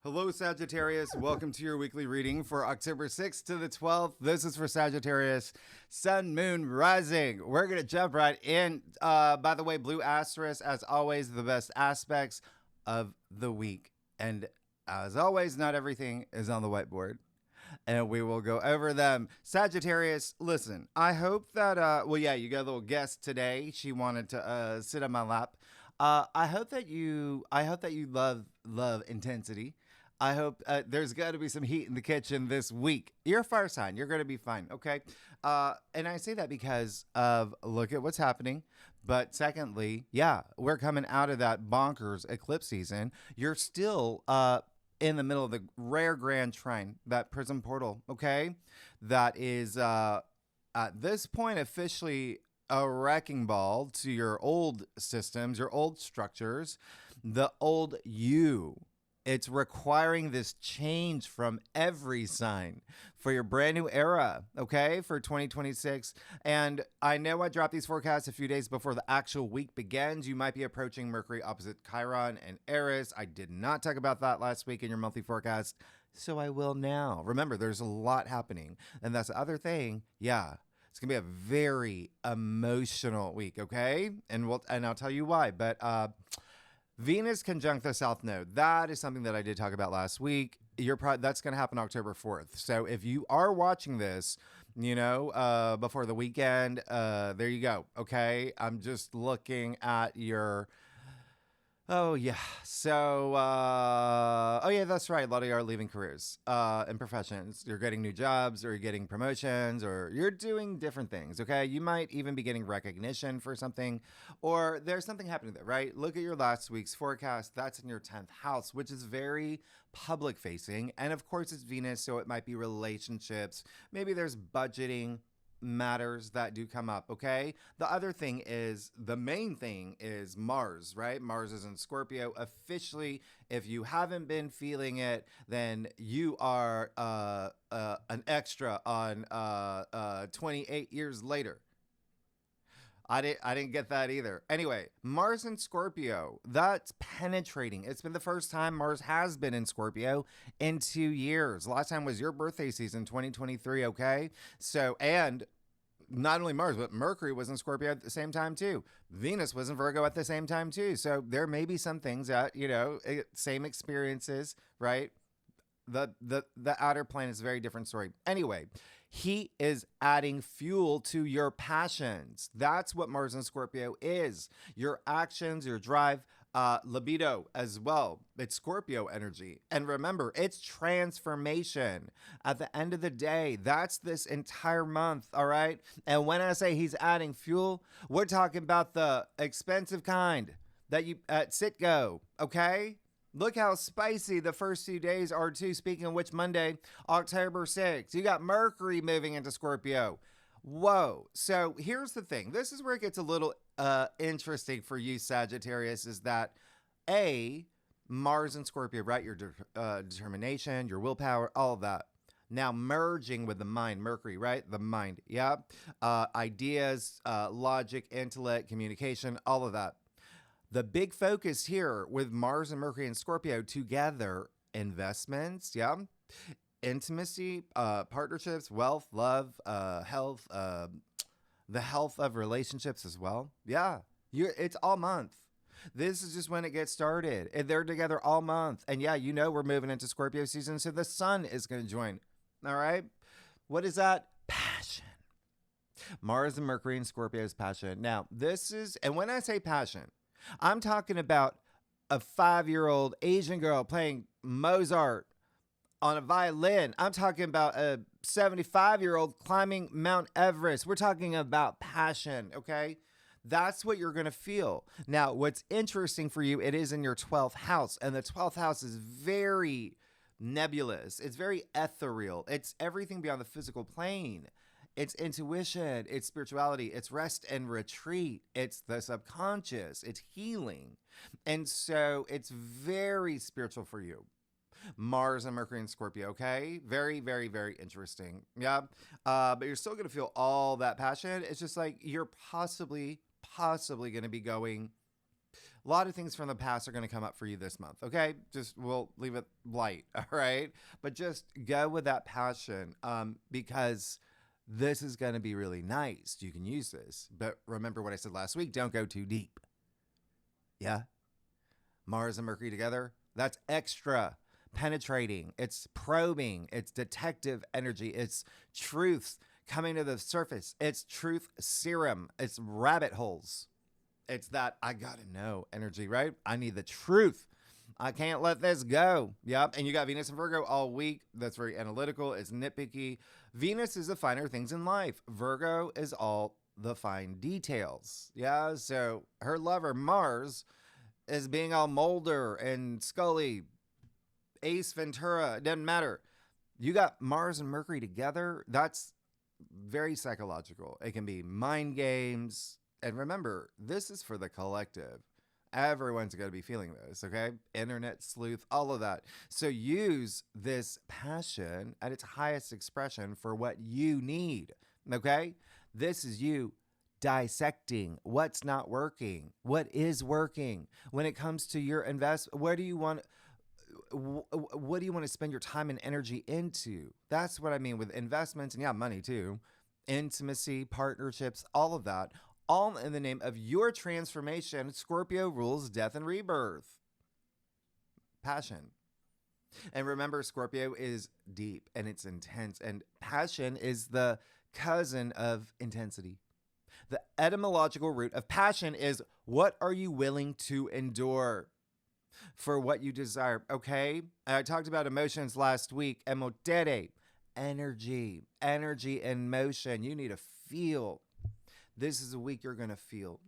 Hello, Sagittarius. Welcome to your weekly reading for October 6th to the 12th. This is for Sagittarius, Sun, Moon, Rising. We're going to jump right in. By the way, blue asterisk, as always, the best aspects of the week. And as always, not everything is on the whiteboard. And we will go over them. Sagittarius, listen, I hope that, you got a little guest today. She wanted to sit on my lap. I hope that you love intensity. I hope there's got to be some heat in the kitchen this week. You're a fire sign. You're going to be fine, okay? And I say that because of look at what's happening. But secondly, yeah, we're coming out of that bonkers eclipse season. You're still in the middle of the rare grand trine, that prism portal, okay? That is at this point officially a wrecking ball to your old systems, your old structures, the old you. It's requiring this change from every sign for your brand new era, okay, for 2026. And I know I dropped these forecasts a few days before the actual week begins. You might be approaching Mercury opposite Chiron and Eris. I did not talk about that last week in your monthly forecast, so I will now. Remember, there's a lot happening. And that's the other thing. Yeah, it's going to be a very emotional week, okay? And I'll tell you why. But Venus conjunct the South Node. That is something that I did talk about last week. That's going to happen October 4th. So if you are watching this, before the weekend, there you go. Okay. I'm just looking at your. Oh, yeah. So, that's right. A lot of you are leaving careers and professions. You're getting new jobs or you're getting promotions or you're doing different things, okay? You might even be getting recognition for something or there's something happening there, right? Look at your last week's forecast. That's in your 10th house, which is very public facing. And of course, it's Venus, so it might be relationships. Maybe there's budgeting matters that do come up, okay? The main thing is Mars, right? Mars is in Scorpio. Officially, if you haven't been feeling it, then you are an extra on 28 years later. I didn't get that either. Anyway, Mars in Scorpio, that's penetrating. It's been the first time Mars has been in Scorpio in 2 years. Last time was your birthday season, 2023, okay? So, and not only Mars, but Mercury was in Scorpio at the same time too. Venus was in Virgo at the same time too. So there may be some things that, same experiences, right? The outer plane is a very different story. Anyway, he is adding fuel to your passions. That's what Mars in Scorpio is. Your actions, your drive, libido as well. It's Scorpio energy. And remember, it's transformation. At the end of the day, that's this entire month, all right? And when I say he's adding fuel, we're talking about the expensive kind that you at Citgo, okay? Look how spicy the first few days are too. Speaking of which, Monday, October 6th, you got Mercury moving into Scorpio. Whoa. So here's the thing. This is where it gets a little interesting for you, Sagittarius, is that Mars and Scorpio, right? Your determination, your willpower, all of that. Now merging with the mind, Mercury, right? The mind, yeah. Ideas, logic, intellect, communication, all of that. The big focus here with Mars and Mercury and Scorpio together, investments, yeah, intimacy, partnerships, wealth, love, health, the health of relationships as well. Yeah, it's all month. This is just when it gets started. And they're together all month. And yeah, we're moving into Scorpio season, so the sun is going to join. All right? What is that? Passion. Mars and Mercury and Scorpio's passion. Now, and when I say passion, I'm talking about a 5-year-old Asian girl playing Mozart on a violin. I'm talking about a 75-year-old climbing Mount Everest. We're talking about passion, okay? That's what you're going to feel. Now, what's interesting for you, it is in your 12th house, and the 12th house is very nebulous. It's very ethereal. It's everything beyond the physical plane. It's intuition, it's spirituality, it's rest and retreat, it's the subconscious, it's healing. And so it's very spiritual for you. Mars and Mercury and Scorpio, okay? Very, very, very interesting. Yeah. But you're still going to feel all that passion. It's just like you're possibly going to be going A lot of things from the past are going to come up for you this month, okay? Just we'll leave it light, all right? But just go with that passion because this is going to be really nice. You can use this. But remember what I said last week, don't go too deep. Yeah? Mars and Mercury together, that's extra penetrating. It's probing. It's detective energy. It's truths coming to the surface. It's truth serum. It's rabbit holes. It's that I gotta know energy, right? I need the truth. I can't let this go. Yep. And you got Venus and Virgo all week. That's very analytical. It's nitpicky. Venus is the finer things in life. Virgo is all the fine details. Yeah. So her lover, Mars, is being all Mulder and Scully, Ace Ventura. It doesn't matter. You got Mars and Mercury together. That's very psychological. It can be mind games. And remember, this is for the collective. Everyone's going to be feeling this, okay? Internet sleuth, all of that. So use this passion at its highest expression for what you need, okay? This is you dissecting what's not working, what is working. When it comes to your investment, what do you want to spend your time and energy into? That's what I mean with investments, and yeah, money too. Intimacy, partnerships, all of that. All in the name of your transformation. Scorpio rules death and rebirth. Passion. And remember, Scorpio is deep and it's intense. And passion is the cousin of intensity. The etymological root of passion is what are you willing to endure for what you desire? Okay? I talked about emotions last week. Emotere. Energy. Energy and motion. You need to feel. This is a week you're going to feel.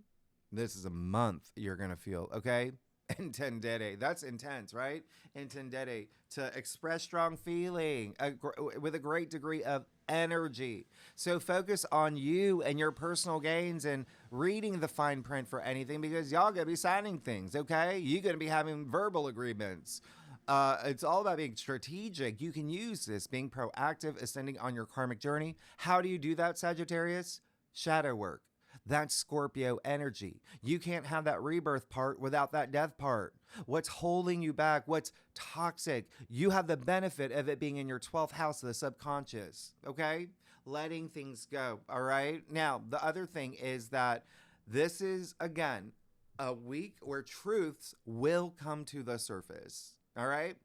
This is a month you're going to feel, okay? Intendere. That's intense, right? Intendere. To express strong feeling with a great degree of energy. So focus on you and your personal gains and reading the fine print for anything because y'all going to be signing things, okay? You're going to be having verbal agreements. It's all about being strategic. You can use this, being proactive, ascending on your karmic journey. How do you do that, Sagittarius? Shadow work. That's Scorpio energy. You can't have that rebirth part without that death part. What's holding you back? What's toxic? You have the benefit of it being in your 12th house of the subconscious, okay? Letting things go, all right? Now, the other thing is that this is, again, a week where truths will come to the surface, all right?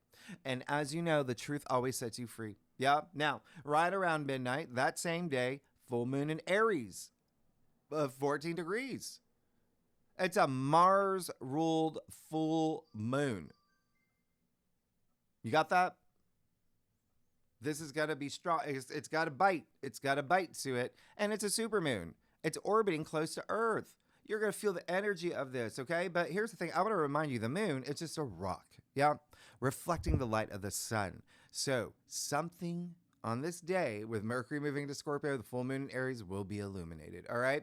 And as you know, the truth always sets you free. Yeah. Now, right around midnight, that same day, full moon in Aries of 14 degrees. It's a Mars-ruled full moon. You got that? This is going to be strong. It's got a bite. It's got a bite to it. And it's a supermoon. It's orbiting close to Earth. You're going to feel the energy of this, okay? But here's the thing. I want to remind you, the moon, it's just a rock, yeah? Reflecting the light of the sun. So something on this day, with Mercury moving to Scorpio, the full moon in Aries will be illuminated, all right?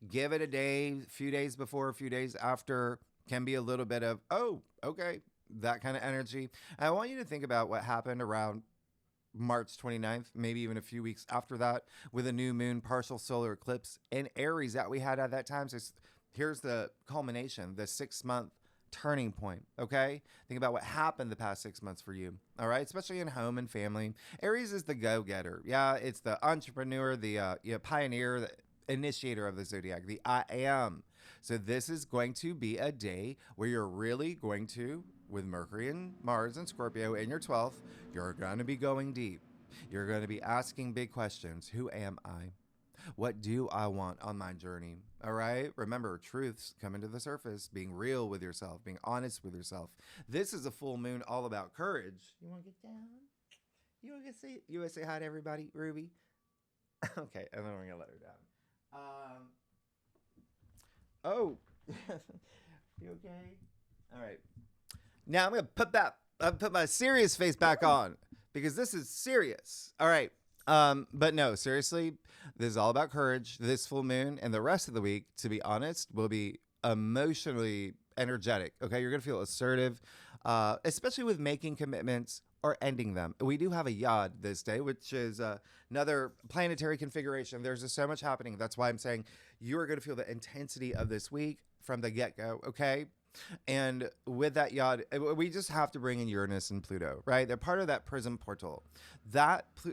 Give it a day, a few days before, a few days after. Can be a little bit of, oh, okay, that kind of energy. I want you to think about what happened around March 29th, maybe even a few weeks after that, with a new moon partial solar eclipse in Aries that we had at that time. So here's the culmination, the 6-month turning point, okay? Think about what happened the past 6 months for you, all right? Especially in home and family. Aries is the go-getter. Yeah, it's the entrepreneur, the pioneer, the initiator of the zodiac, the I am. So this is going to be a day where you're really going to, with Mercury and Mars and Scorpio in your 12th, you're going to be going deep. You're going to be asking big questions. Who am I? What do I want on my journey? All right. Remember, truths coming to the surface, being real with yourself, being honest with yourself. This is a full moon all about courage. You want to get down? You want to say hi to everybody, Ruby? Okay. And then we're going to let her down. Oh, you okay? All right. Now I'm going to put my serious face back on because this is serious. All right. But no, seriously, this is all about courage. This full moon and the rest of the week, to be honest, will be emotionally energetic. Okay. You're going to feel assertive, especially with making commitments or ending them. We do have a Yod this day, which is another planetary configuration. There's just so much happening. That's why I'm saying you are going to feel the intensity of this week from the get-go. Okay. And with that yacht, we just have to bring in Uranus and Pluto, right? They're part of that prism portal.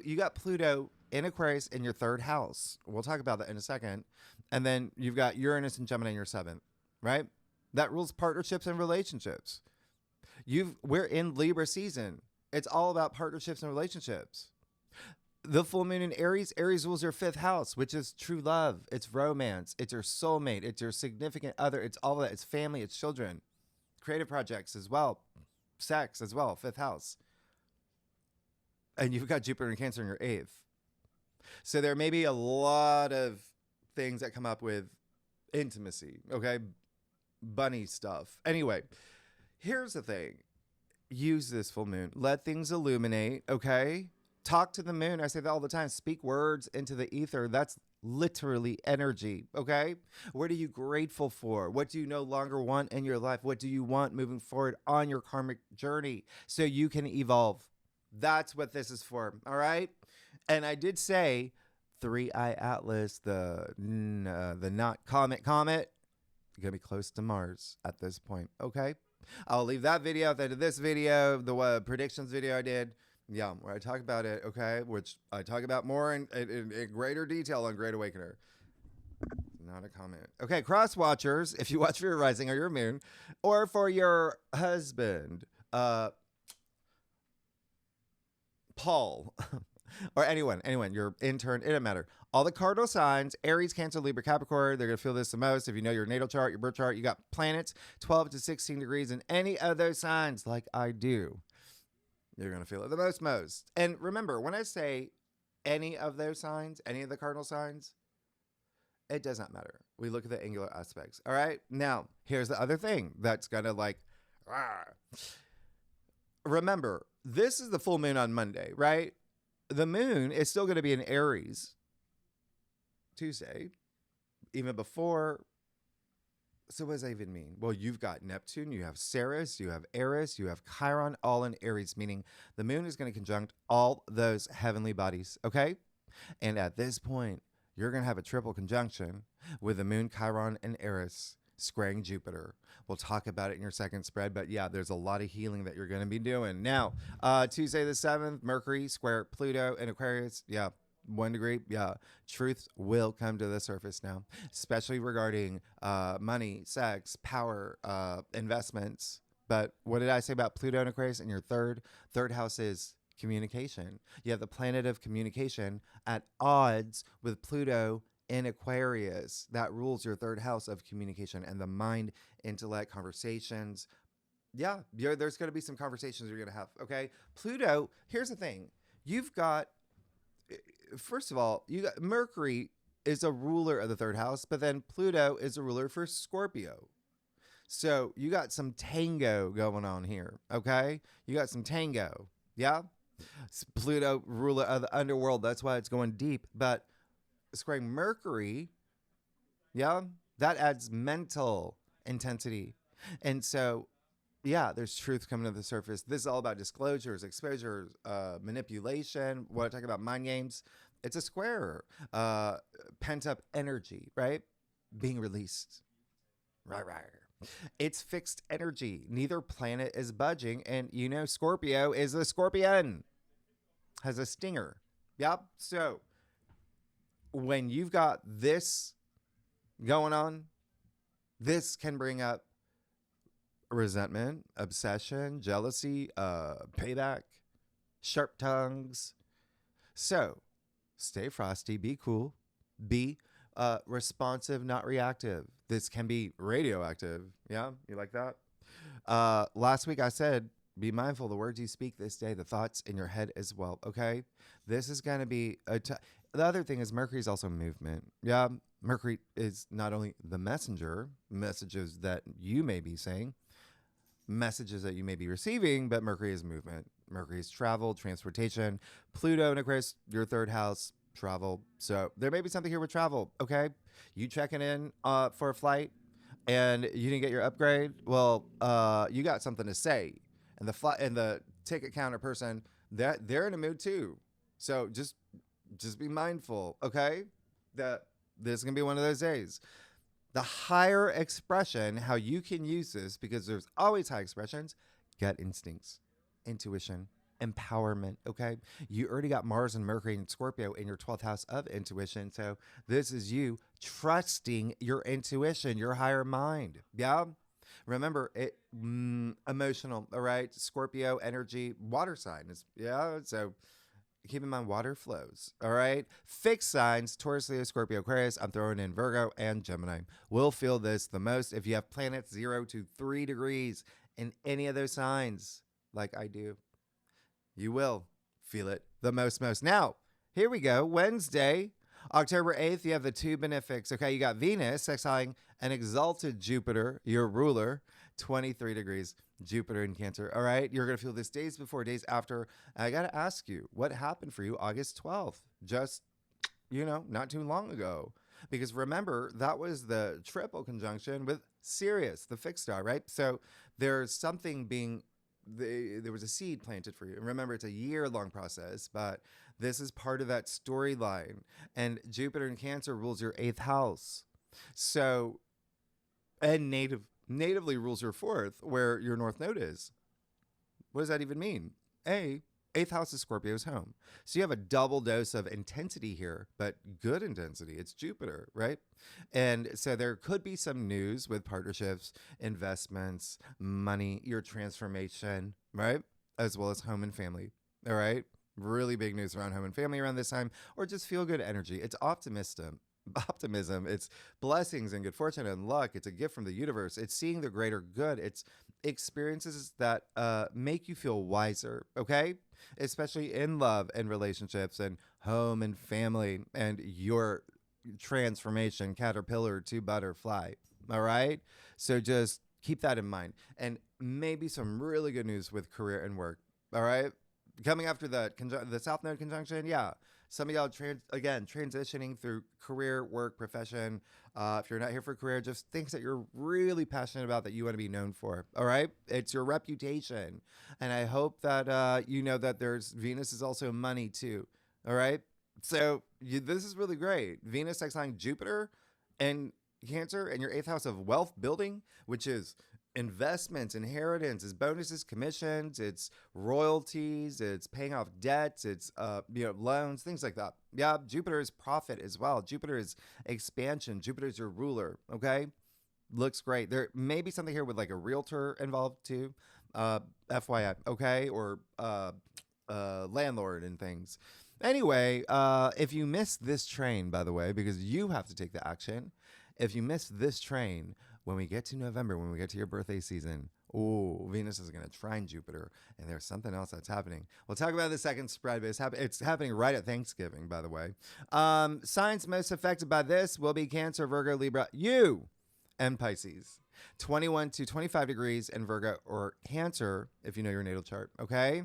You got Pluto in Aquarius in your third house. We'll talk about that in a second. And then you've got Uranus and Gemini in your seventh, right? That rules partnerships and relationships. We're in Libra season. It's all about partnerships and relationships. The full moon in Aries rules your fifth house, which is true love. It's romance. It's your soulmate. It's your significant other. It's all of that. It's family. It's children. Creative projects as well. Sex as well. Fifth house. And you've got Jupiter and Cancer in your eighth. So there may be a lot of things that come up with intimacy. Okay. Bunny stuff. Anyway, here's the thing. Use this full moon. Let things illuminate. Okay. Talk to the moon. I say that all the time. Speak words into the ether. That's literally energy. Okay. What are you grateful for? What do you no longer want in your life? What do you want moving forward on your karmic journey so you can evolve? That's what this is for. All right. And I did say 3-eye Atlas, the not comet, going to be close to Mars at this point. Okay. I'll leave that video at the end of this video, the predictions video I did. Yeah, where I talk about it, okay, which I talk about more in greater detail on Great Awakener. Not a comment. Okay, cross watchers, if you watch for your rising or your moon, or for your husband, Paul, or anyone, your intern, it doesn't matter. All the cardinal signs, Aries, Cancer, Libra, Capricorn, they're going to feel this the most. If you know your natal chart, your birth chart, you got planets 12 to 16 degrees in any of those signs like I do. You're going to feel it the most. And remember, when I say any of those signs, any of the cardinal signs, it does not matter. We look at the angular aspects. All right. Now, here's the other thing that's going to like, remember, this is the full moon on Monday, right? The moon is still going to be in Aries Tuesday, even before. So what does that even mean? Well, you've got Neptune, you have Ceres, you have Eris, you have Chiron, all in Aries, meaning the moon is going to conjunct all those heavenly bodies, okay? And at this point, you're going to have a triple conjunction with the moon, Chiron, and Eris squaring Jupiter. We'll talk about it in your second spread, but yeah, there's a lot of healing that you're going to be doing. Now, Tuesday the 7th, Mercury square Pluto in Aquarius. Yeah. 1 degree. Yeah. Truth will come to the surface now, especially regarding money, sex, power, investments. But what did I say about Pluto and Aquarius? In your third house is communication. You have the planet of communication at odds with Pluto in Aquarius. That rules your third house of communication and the mind, intellect, conversations. Yeah, there's going to be some conversations you're going to have. Okay. Pluto, here's the thing. First of all, you got Mercury is a ruler of the third house, but then Pluto is a ruler for Scorpio. So you got some tango going on here. Okay. You got some tango. Yeah. Pluto, ruler of the underworld. That's why it's going deep. But squaring Mercury, yeah, that adds mental intensity. And so, yeah, there's truth coming to the surface. This is all about disclosures, exposures, manipulation. What I talk about, mind games. It's a square, pent up energy, right? Being released. Right. It's fixed energy. Neither planet is budging. And you know, Scorpio is a scorpion, has a stinger. Yep. So when you've got this going on, this can bring up resentment, obsession, jealousy, payback, sharp tongues. So stay frosty, be cool, be responsive, not reactive. This can be radioactive. Yeah, you like that? Last week I said, be mindful of the words you speak this day, the thoughts in your head as well. Okay, this is going to be the other thing is Mercury is also movement. Yeah, Mercury is not only the messenger, messages that you may be saying, messages that you may be receiving, but Mercury is movement. Mercury is travel, transportation. Pluto and Aquarius, your third house, travel. So there may be something here with travel. Okay, you checking in for a flight and you didn't get your upgrade. Well, you got something to say, and the ticket counter person, they're in a mood too. So just be mindful. Okay, that this is gonna be one of those days. The higher expression, how you can use this, because there's always high expressions, gut instincts, intuition, empowerment. Okay. You already got Mars and Mercury and Scorpio in your 12th house of intuition. So this is you trusting your intuition, your higher mind. Yeah. Remember it, emotional. All right. Scorpio energy, water sign is, yeah. So keep in mind, water flows. All right. Fixed signs, Taurus, Leo, Scorpio, Aquarius. I'm throwing in Virgo and Gemini. Will feel this the most if you have planets 0 to 3 degrees in any of those signs, like I do. You will feel it the most. Now, here we go. Wednesday, October 8th, you have the two benefics. Okay, you got Venus exiling an exalted Jupiter, your ruler, 23 degrees. Jupiter in Cancer. All right. You're going to feel this days before, days after. I got to ask you, what happened for you August 12th? Just, not too long ago. Because remember, that was the triple conjunction with Sirius, the fixed star, right? So there's something there was a seed planted for you. And remember, it's a year-long process, but this is part of that storyline. And Jupiter in Cancer rules your 8th house. So, and natively rules your 4th, where your North Node is. What does that even mean? 8th house is Scorpio's home. So you have a double dose of intensity here, but good intensity. It's Jupiter, right? And so there could be some news with partnerships, investments, money, your transformation, right? As well as home and family, all right? Really big news around home and family around this time, or just feel good energy. It's optimism. It's blessings and good fortune and luck. It's a gift from the universe. It's seeing the greater good. It's experiences that make you feel wiser, okay? Especially in love and relationships and home and family and your transformation, caterpillar to butterfly, all right? So just keep that in mind. And maybe some really good news with career and work, all right? Coming after the South Node conjunction, yeah. Some of y'all, transitioning through career, work, profession. If you're not here for career, just things that you're really passionate about that you want to be known for. All right? It's your reputation. And I hope that you know that Venus is also money too. All right? So this is really great. Venus exiling Jupiter and Cancer and your 8th house of wealth building, which is investments, inheritance, it's bonuses, commissions, it's royalties, it's paying off debts, it's loans, things like that. Yeah, Jupiter is profit as well. Jupiter is expansion. Jupiter is your ruler. Okay, looks great. There may be something here with like a realtor involved too. FYI, okay, or landlord and things. Anyway, if you miss this train, by the way, because you have to take the action. If you miss this train, when we get to November, when we get to your birthday season, Venus is going to trine Jupiter, and there's something else that's happening. We'll talk about the second spread, but it's happening right at Thanksgiving, by the way. Signs most affected by this will be Cancer, Virgo, Libra, you, and Pisces. 21 to 25 degrees in Virgo or Cancer, if you know your natal chart, okay?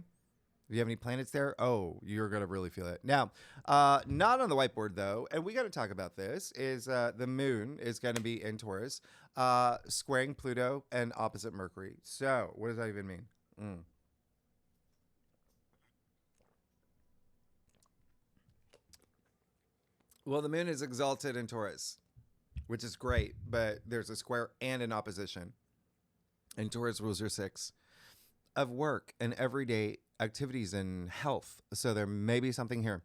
Do you have any planets there? Oh, you're going to really feel it. Now, not on the whiteboard, though, and we got to talk about this, is the moon is going to be in Taurus, squaring Pluto and opposite Mercury. So what does that even mean? Well, the moon is exalted in Taurus, which is great, but there's a square and an opposition. And Taurus rules your 6 of work and everyday activities and health. So there may be something here.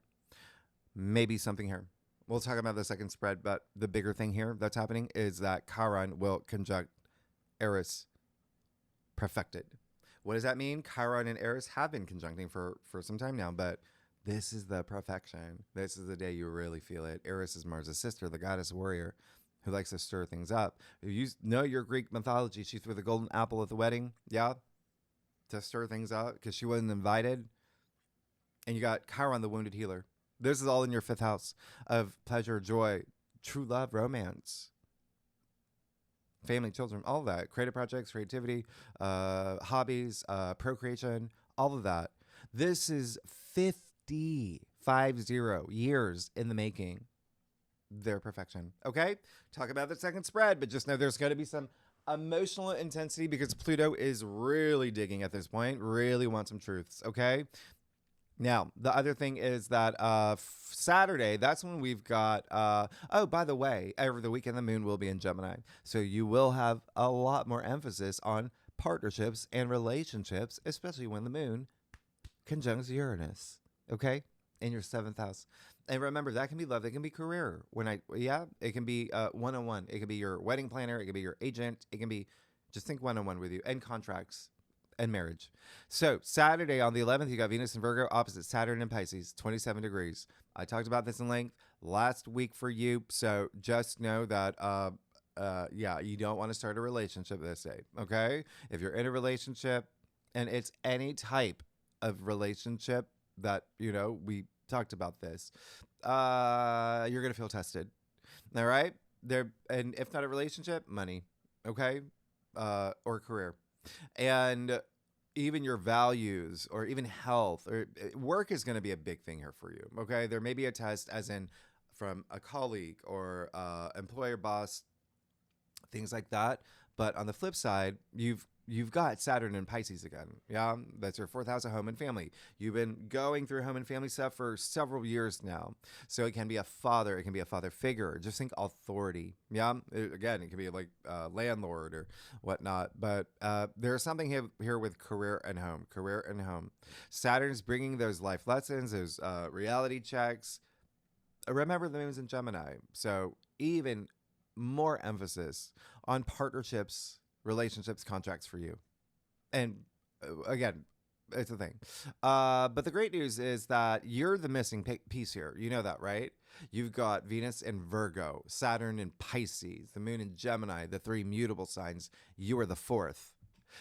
We'll talk about the second spread, but the bigger thing here that's happening is that Chiron will conjunct Eris perfected. What does that mean? Chiron and Eris have been conjuncting for some time now, but this is the perfection. This is the day you really feel it. Eris is Mars' sister, the goddess warrior, who likes to stir things up. If you know your Greek mythology, she threw the golden apple at the wedding. Yeah. To stir things up because she wasn't invited. And you got Chiron, the wounded healer. This is all in your 5th house of pleasure, joy, true love, romance, family, children, all of that. Creative projects, creativity, hobbies, procreation, all of that. This is 50 years in the making. Their perfection. Okay? Talk about the second spread, but just know there's going to be some emotional intensity because Pluto is really digging at this point, really wants some truths, okay? Now, the other thing is that Saturday, that's when we've got, oh, by the way, over the weekend, the moon will be in Gemini. So you will have a lot more emphasis on partnerships and relationships, especially when the moon conjuncts Uranus, okay, in your seventh house. And remember, that can be love, it can be career. It can be one-on-one. It can be your wedding planner, it can be your agent, it can be just think one-on-one with you, and contracts and marriage. So Saturday on the 11th, you got Venus and Virgo opposite Saturn and Pisces, 27 degrees. I talked about this in length last week for you. So just know that, you don't want to start a relationship this day. Okay. If you're in a relationship and it's any type of relationship that, we talked about this, you're going to feel tested. All right. And if not a relationship, money. Okay. Or career. And even your values or even health or work is going to be a big thing here for you. Okay. There may be a test as in from a colleague or employer, boss, things like that. But on the flip side, you've got Saturn and Pisces again. Yeah, that's your fourth house of home and family. You've been going through home and family stuff for several years now. So it can be a father. It can be a father figure. Just think authority. Yeah, it can be like a landlord or whatnot. But there's something here with career and home. Career and home. Saturn's bringing those life lessons, those reality checks. Remember, the moon's in Gemini. So even more emphasis on partnerships, relationships, contracts for you. And again, it's a thing. But the great news is that you're the missing piece here. You know that, right? You've got Venus in Virgo, Saturn in Pisces, the moon in Gemini, the three mutable signs. You are the fourth.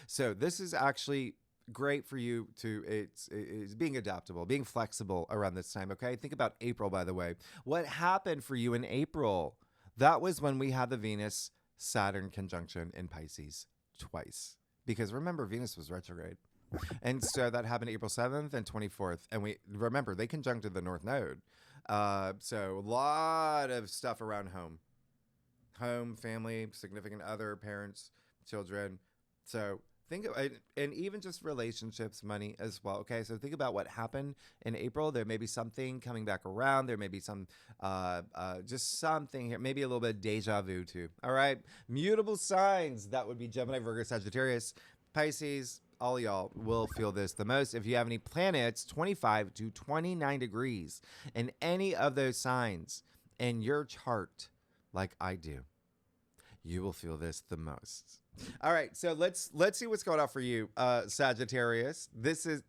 So this is actually great for you it's being adaptable, being flexible around this time. Okay. Think about April, by the way. What happened for you in April? That was when we had the Venus Saturn conjunction in Pisces twice. Because remember, Venus was retrograde. And so that happened April 7th and 24th. And we remember they conjuncted the North Node. So a lot of stuff around home, family, significant other, parents, children. So think of it, and even just relationships, money as well. Okay, so think about what happened in April. There may be something coming back around. There may be some, just something here, maybe a little bit of deja vu too. All right, mutable signs. That would be Gemini, Virgo, Sagittarius, Pisces. All y'all will feel this the most. If you have any planets 25 to 29 degrees in any of those signs in your chart, like I do, you will feel this the most. All right, so let's see what's going on for you, Sagittarius.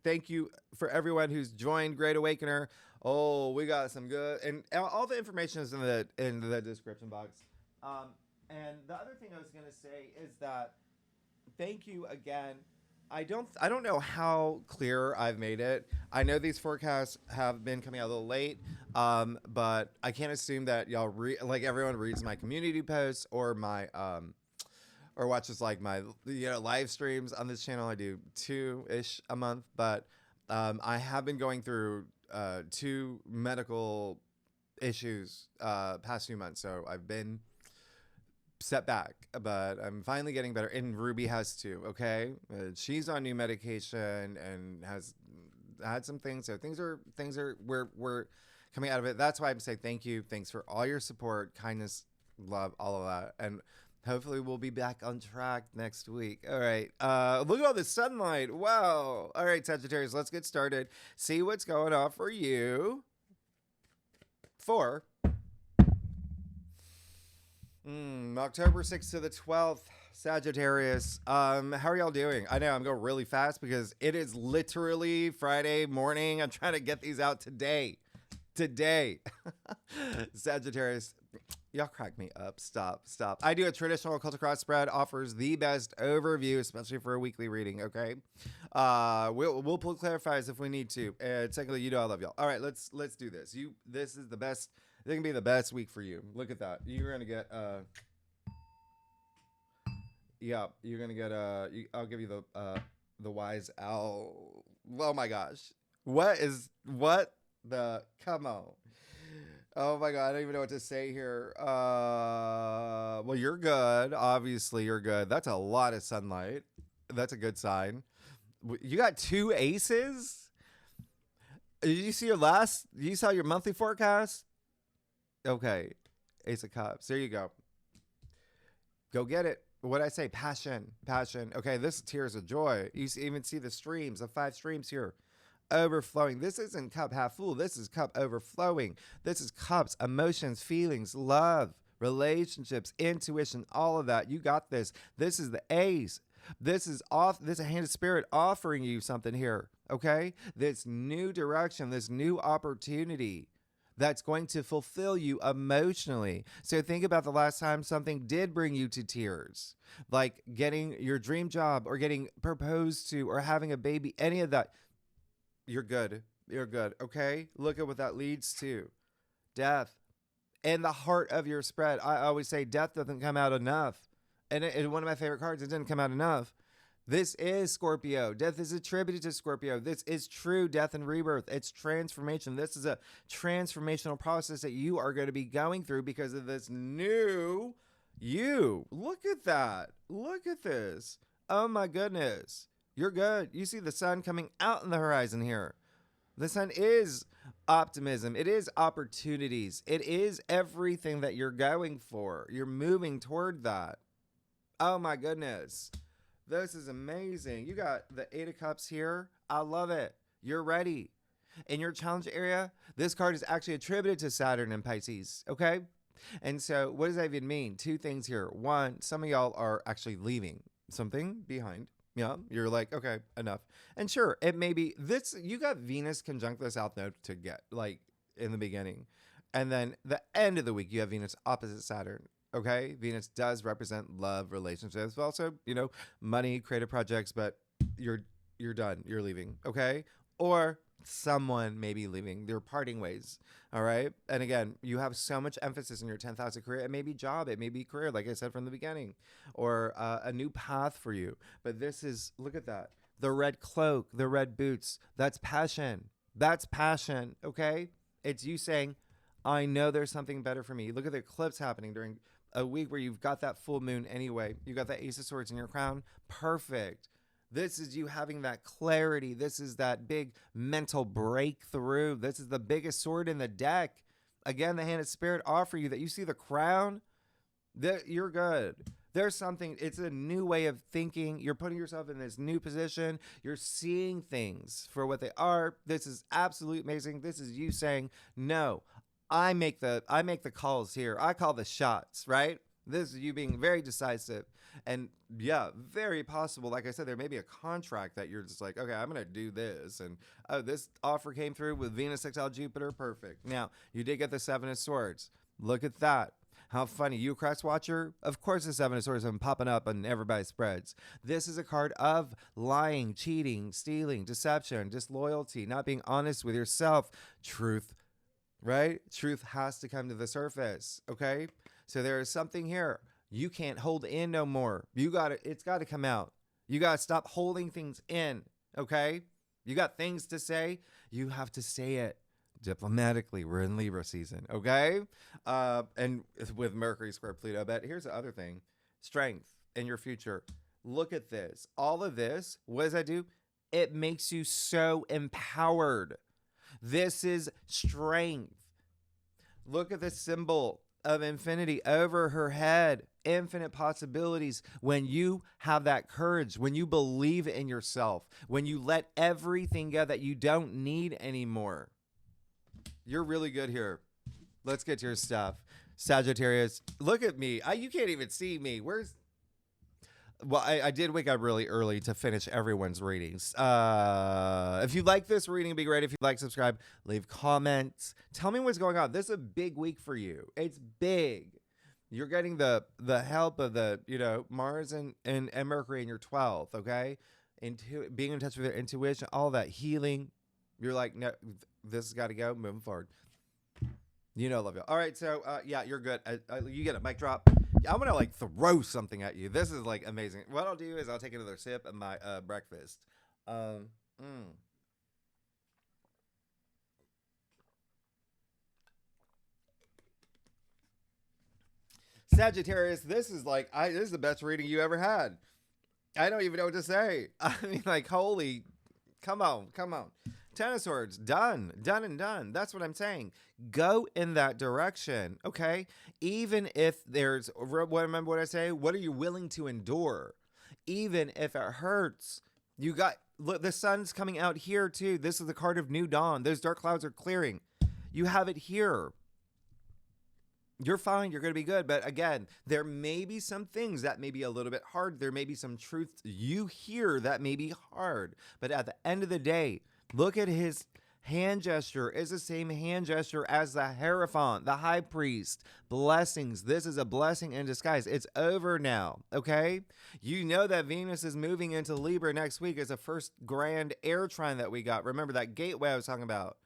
Thank you for everyone who's joined Great Awakener. Oh, we got some good, and all the information is in the description box. And the other thing I was gonna say is that thank you again. I don't know how clear I've made it. I know these forecasts have been coming out a little late, but I can't assume that y'all everyone reads my community posts or my or watches like my live streams on this channel. I do 2-ish a month, but I have been going through 2 medical issues past few months, so I've been set back, but I'm finally getting better. And Ruby has too. Okay, she's on new medication and has had some things. So things are we're coming out of it. That's why I'm saying thank you. Thanks for all your support, kindness, love, all of that, and hopefully we'll be back on track next week. All right. Look at all the sunlight. Wow. All right, Sagittarius, let's get started. See what's going on for you. October 6th to the 12th, Sagittarius. How are y'all doing? I know I'm going really fast because it is literally Friday morning. I'm trying to get these out today. Sagittarius, y'all crack me up. Stop. I do a traditional occult cross spread, offers the best overview, especially for a weekly reading. Okay. We'll pull clarifiers if we need to. And secondly, I love y'all. All right, let's do this. This is the best. This can be the best week for you. Look at that. You're gonna get you're gonna get I'll give you the wise owl. Oh my gosh. Come on. Oh my God, I don't even know what to say here. Well, you're good. Obviously, you're good. That's a lot of sunlight. That's a good sign. You got 2 aces? you see you saw your monthly forecast? Okay. Ace of Cups. There you go. Go get it. What I say? Passion. Okay, this is tears of joy. You even see the streams, the 5 streams here. Overflowing. This isn't cup half full. This is cup overflowing. This is cups, emotions, feelings, love, relationships, intuition, all of that. You got this. This is the Ace. This is a hand of spirit offering you something here. Okay? This new direction, this new opportunity that's going to fulfill you emotionally. So think about the last time something did bring you to tears, like getting your dream job or getting proposed to or having a baby, any of that. You're good. You're good. Okay. Look at what that leads to. Death. In the heart of your spread. I always say death doesn't come out enough. And one of my favorite cards, it didn't come out enough. This is Scorpio. Death is attributed to Scorpio. This is true death and rebirth. It's transformation. This is a transformational process that you are going to be going through because of this new you. Look at that. Look at this. Oh my goodness. You're good. You see the sun coming out in the horizon here. The sun is optimism. It is opportunities. It is everything that you're going for. You're moving toward that. Oh my goodness. This is amazing. You got the 8 of Cups here. I love it. You're ready. In your challenge area, this card is actually attributed to Saturn and Pisces, okay? And so what does that even mean? 2 things here. 1, some of y'all are actually leaving something behind. Yeah, you're like, okay, enough. And sure, it may be this, you got Venus conjunct the South Node to get, like, in the beginning. And then the end of the week, you have Venus opposite Saturn. Okay, Venus does represent love, relationships, but also, money, creative projects, but you're done. You're leaving, okay? Or someone may be leaving. They're parting ways, all right? And again, you have so much emphasis in your 10th house of career. It may be job, it may be career, like I said from the beginning, or a new path for you. But this is, look at that. The red cloak, the red boots, that's passion. That's passion, okay? It's you saying, I know there's something better for me. Look at the eclipse happening during a week where you've got that full moon anyway. You got that Ace of Swords in your crown. Perfect. This is you having that clarity. This is that big mental breakthrough. This is the biggest sword in the deck. Again, the hand of spirit offer you that. You see the crown? You're good. There's something, it's a new way of thinking. You're putting yourself in this new position. You're seeing things for what they are. This is absolutely amazing. This is you saying, no, I make the calls here. I call the shots, right? This is you being very decisive. And yeah, very possible. Like I said, there may be a contract that you're just like, okay, I'm going to do this. And oh, this offer came through with Venus sextile Jupiter. Perfect. Now, you did get the 7 of Swords. Look at that. How funny. You a Crest watcher? Of course the 7 of Swords have been popping up on everybody's spreads. This is a card of lying, cheating, stealing, deception, disloyalty, not being honest with yourself, truth. Right? Truth has to come to the surface. Okay? So there is something here. You can't hold in no more. It's got to come out. You got to stop holding things in. Okay? You got things to say. You have to say it diplomatically. We're in Libra season. Okay? And with Mercury square Pluto. But here's the other thing. Strength in your future. Look at this. All of this, what does that do? It makes you so empowered. This is strength. Look at the symbol of infinity over her head. Infinite possibilities. When you have that courage, when you believe in yourself, when you let everything go that you don't need anymore. You're really good here. Let's get to your stuff. Sagittarius, look at me. You can't even see me. Well, I did wake up really early to finish everyone's readings. If you like this reading, it'd be great if you like, subscribe, leave comments. Tell me what's going on. This is a big week for you. It's big. You're getting the help of the, Mars and Mercury in your 12th, okay? Being in touch with your intuition, all that healing. You're like, no, this has got to go. Moving forward. Love you. All right, so, yeah, you're good. You get a mic drop. I'm going to, throw something at you. This is, amazing. What I'll do is I'll take another sip of my breakfast. Sagittarius, this is this is the best reading you ever had. I don't even know what to say. I mean, holy, come on. Ten of Swords, done and done. That's what I'm saying. Go in that direction, okay? Even if there's, remember what I say? What are you willing to endure? Even if it hurts. You got, look, the sun's coming out here too. This is the card of new dawn. Those dark clouds are clearing. You have it here. You're fine. You're going to be good. But again, there may be some things that may be a little bit hard. There may be some truth you hear that may be hard. But at the end of the day, look at his hand gesture. Is the same hand gesture as the Hierophant, the high priest. Blessings. This is a blessing in disguise. It's over now. Okay? You know that Venus is moving into Libra next week as the first grand air trine that we got. Remember that gateway I was talking about.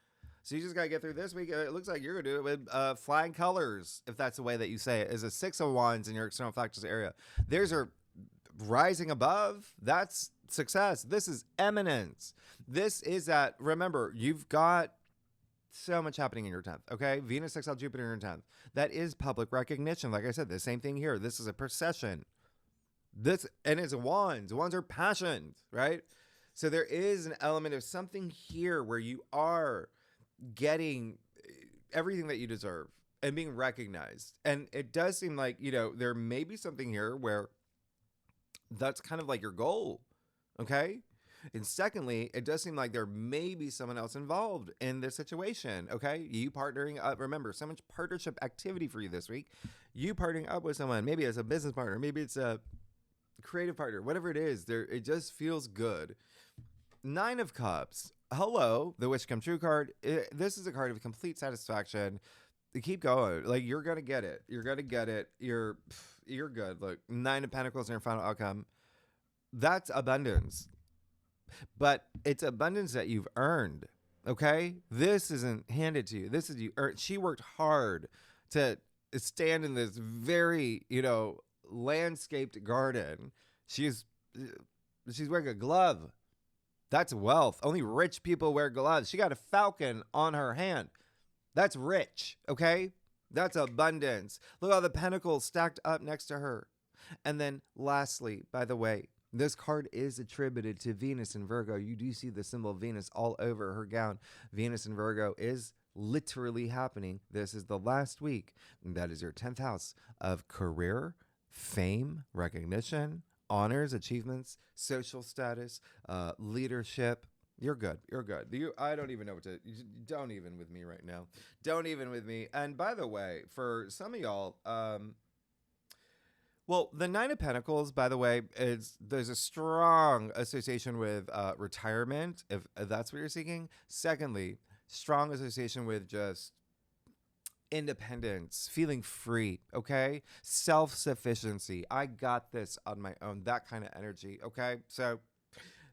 So you just got to get through this week. It looks like you're going to do it with flying colors, if that's the way that you say it, is a 6 of Wands in your external factors area. There's a rising above. That's success. This is eminence. This is that, remember, you've got so much happening in your 10th, okay? Venus, sextile Jupiter in your 10th. That is public recognition. Like I said, the same thing here. This is a procession. And it's wands. Wands are passions, right? So there is an element of something here where you are getting everything that you deserve and being recognized. And it does seem like, there may be something here where that's kind of like your goal. Okay. And secondly, it does seem like there may be someone else involved in this situation. Okay. You partnering up, remember, so much partnership activity for you this week. You partnering up with someone, maybe it's a business partner, maybe it's a creative partner, whatever it is, it just feels good. 9 of Cups. Hello, the wish come true card. This is a card of complete satisfaction. Keep going. Like, you're going to get it. You're going to get it. You're good. Look, 9 of Pentacles in your final outcome. That's abundance. But it's abundance that you've earned. Okay? This isn't handed to you. This is you. She worked hard to stand in this very, landscaped garden. She's wearing a glove. That's wealth. Only rich people wear gloves. She got a falcon on her hand. That's rich, okay? That's abundance. Look at all the pentacles stacked up next to her. And then lastly, by the way, this card is attributed to Venus in Virgo. You do see the symbol of Venus all over her gown. Venus in Virgo is literally happening. This is the last week. And that is your 10th house of career, fame, recognition, honors, achievements, social status, leadership. You're good. You're good. I don't even know what to. Don't even with me right now. Don't even with me. And by the way, for some of y'all, well, the 9 of Pentacles, by the way, there's a strong association with retirement, if that's what you're seeking. Secondly, strong association with just independence, feeling free, okay? Self-sufficiency. I got this on my own, that kind of energy, okay? So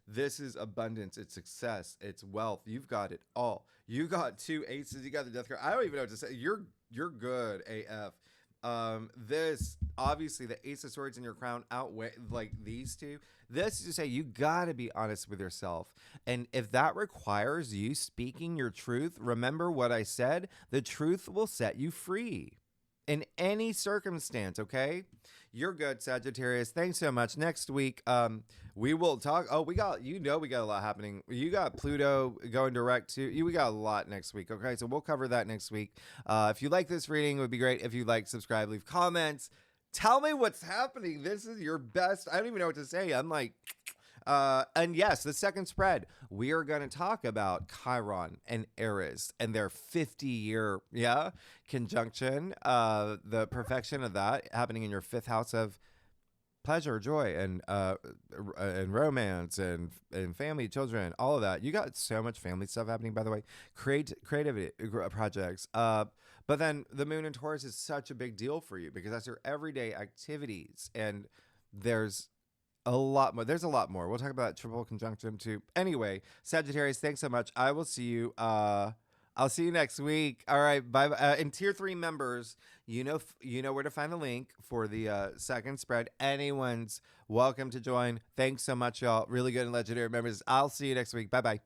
this is abundance, it's success, it's wealth. You've got it all. You got 2 aces, you got the death card. I don't even know what to say. You're good, AF. This, obviously, the Ace of Swords in your crown outweigh, like, these two. This is to say you got to be honest with yourself. And if that requires you speaking your truth, remember what I said. The truth will set you free in any circumstance, okay? You're good, Sagittarius. Thanks so much. Next week, we will talk. Oh, we got a lot happening. You got Pluto going direct to you. We got a lot next week, okay? So we'll cover that next week. If you like this reading, it would be great if you like, subscribe, leave comments. Tell me what's happening. This is your best. I don't even know what to say. I'm like, and yes, the second spread, we are going to talk about Chiron and Aries and their 50-year, conjunction. The perfection of that happening in your 5th house of pleasure, joy, and romance, and family, children, all of that. You got so much family stuff happening, by the way. Creativity projects. But then the moon in Taurus is such a big deal for you because that's your everyday activities. And there's a lot more. There's a lot more. We'll talk about triple conjunction too. Anyway, Sagittarius, thanks so much. I will see you. I'll see you next week. All right. Bye. And tier 3 members, you know where to find the link for the second spread. Anyone's welcome to join. Thanks so much, y'all. Really good and legendary members. I'll see you next week. Bye-bye.